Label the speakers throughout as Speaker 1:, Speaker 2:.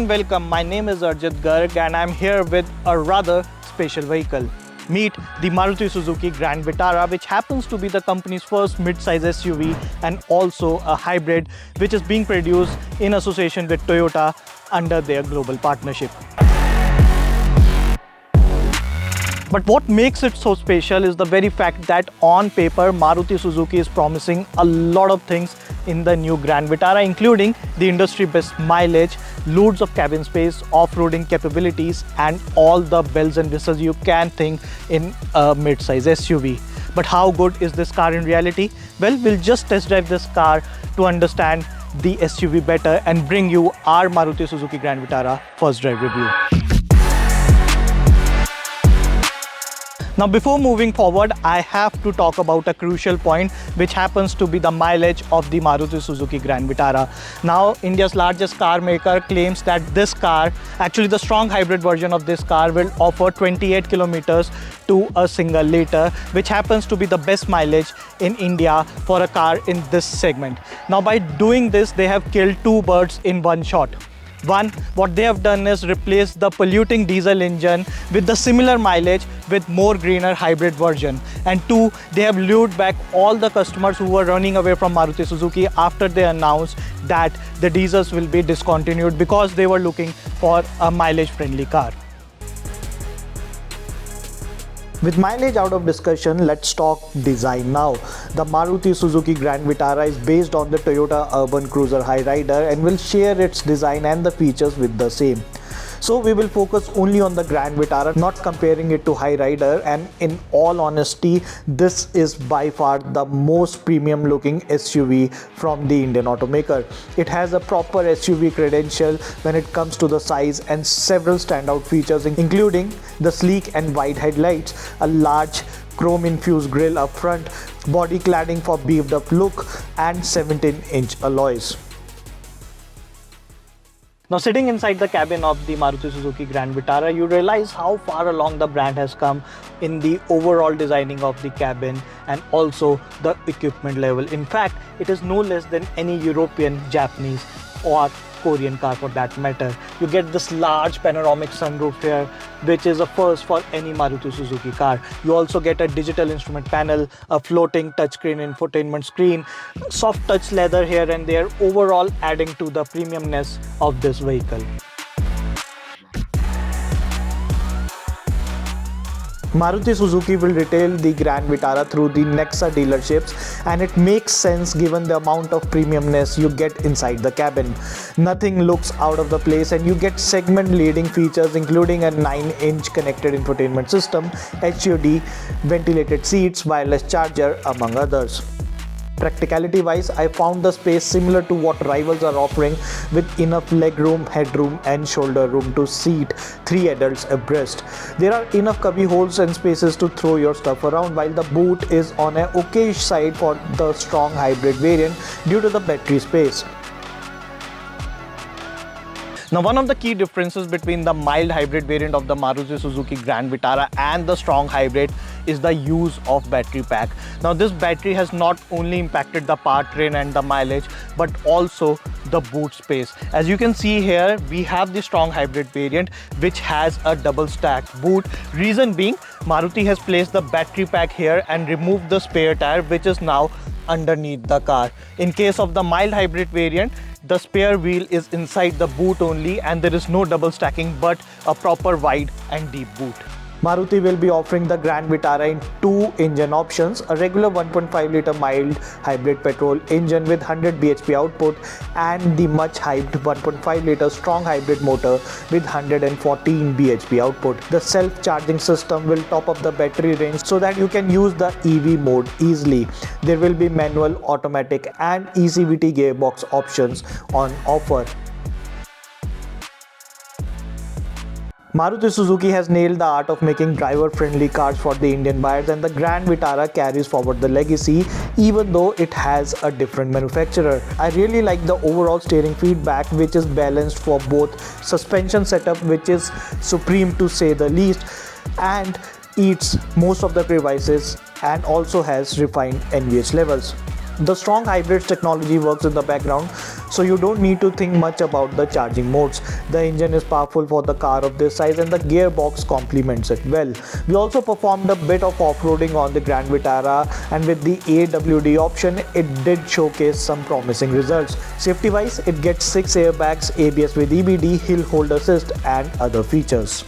Speaker 1: and welcome. My name is Arjit Garg and I'm here with a rather special vehicle. Meet the Maruti Suzuki Grand Vitara, which happens to be the company's first mid-size SUV and also a hybrid which is being produced in association with Toyota under their global partnership. But what makes it so special is the very fact that on paper Maruti Suzuki is promising a lot of things in the new Grand Vitara, including the industry best mileage, loads of cabin space, off-roading capabilities and all the bells and whistles you can think in a mid-size SUV. But how good is this car in reality? Well, we'll just test drive this car to understand the SUV better and bring you our Maruti Suzuki Grand Vitara first drive review. Now, before moving forward, I have to talk about a crucial point, which happens to be the mileage of the Maruti Suzuki Grand Vitara. Now, India's largest car maker claims that this car, actually the strong hybrid version of this car, will offer 28 kilometers to a single liter, which happens to be the best mileage in India for a car in this segment. Now, by doing this, they have killed two birds in one shot. One, what they have done is replace the polluting diesel engine with the similar mileage with more greener hybrid version. And two, they have lured back all the customers who were running away from Maruti Suzuki after they announced that the diesels will be discontinued because they were looking for a mileage-friendly car. With mileage out of discussion, let's talk design now. The Maruti Suzuki Grand Vitara is based on the Toyota Urban Cruiser Hyryder and will share its design and the features with the same. So we will focus only on the Grand Vitara, not comparing it to Hyryder, and in all honesty, this is by far the most premium looking SUV from the Indian automaker. It has a proper SUV credential when it comes to the size and several standout features, including the sleek and wide headlights, a large chrome infused grille up front, body cladding for beefed up look and 17-inch alloys. Now, sitting inside the cabin of the Maruti Suzuki Grand Vitara, you realize how far along the brand has come in the overall designing of the cabin and also the equipment level. In fact, it is no less than any European, Japanese or Korean car for that matter. You get this large panoramic sunroof here, which is a first for any Maruti Suzuki car. You also get a digital instrument panel, a floating touchscreen infotainment screen, soft touch leather here and there, overall adding to the premiumness of this vehicle. Maruti Suzuki will retail the Grand Vitara through the Nexa dealerships, and it makes sense given the amount of premiumness you get inside the cabin. Nothing looks out of the place and you get segment leading features including a 9-inch connected infotainment system, HUD, ventilated seats, wireless charger, among others. Practicality wise, I found the space similar to what rivals are offering, with enough legroom, headroom and shoulder room to seat 3 adults abreast. There are enough cubby holes and spaces to throw your stuff around, while the boot is on a okayish side for the strong hybrid variant due to the battery space. Now, one of the key differences between the mild hybrid variant of the Maruti Suzuki Grand Vitara and the strong hybrid is the use of battery pack. Now, this battery has not only impacted the powertrain and the mileage, but also the boot space. As you can see here, we have the strong hybrid variant, which has a double stack boot. Reason being, Maruti has placed the battery pack here and removed the spare tire, which is now underneath the car. In case of the mild hybrid variant, the spare wheel is inside the boot only and there is no double stacking but a proper wide and deep boot. Maruti will be offering the Grand Vitara in 2 engine options, a regular 1.5 litre mild hybrid petrol engine with 100 bhp output and the much hyped 1.5 litre strong hybrid motor with 114 bhp output. The self-charging system will top up the battery range so that you can use the EV mode easily. There will be manual, automatic and ECVT gearbox options on offer. Maruti Suzuki has nailed the art of making driver-friendly cars for the Indian buyers, and the Grand Vitara carries forward the legacy even though it has a different manufacturer. I really like the overall steering feedback, which is balanced for both suspension setup, which is supreme to say the least, and eats most of the devices and also has refined NVH levels. The strong hybrids technology works in the background, so you don't need to think much about the charging modes. The engine is powerful for the car of this size and the gearbox complements it well. We also performed a bit of off-roading on the Grand Vitara, and with the AWD option, it did showcase some promising results. Safety-wise, it gets 6 airbags, ABS with EBD, hill hold assist and other features.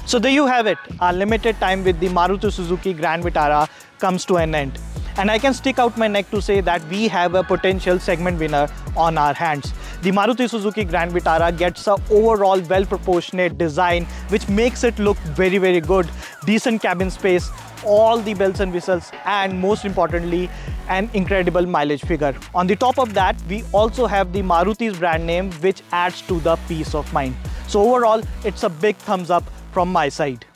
Speaker 1: So there you have it. Our limited time with the Maruti Suzuki Grand Vitara comes to an end. And I can stick out my neck to say that we have a potential segment winner on our hands. The Maruti Suzuki Grand Vitara gets a overall well-proportionate design which makes it look very, very good. Decent cabin space, all the bells and whistles, and most importantly, an incredible mileage figure. On the top of that, we also have the Maruti's brand name, which adds to the peace of mind. So overall, it's a big thumbs up from my side.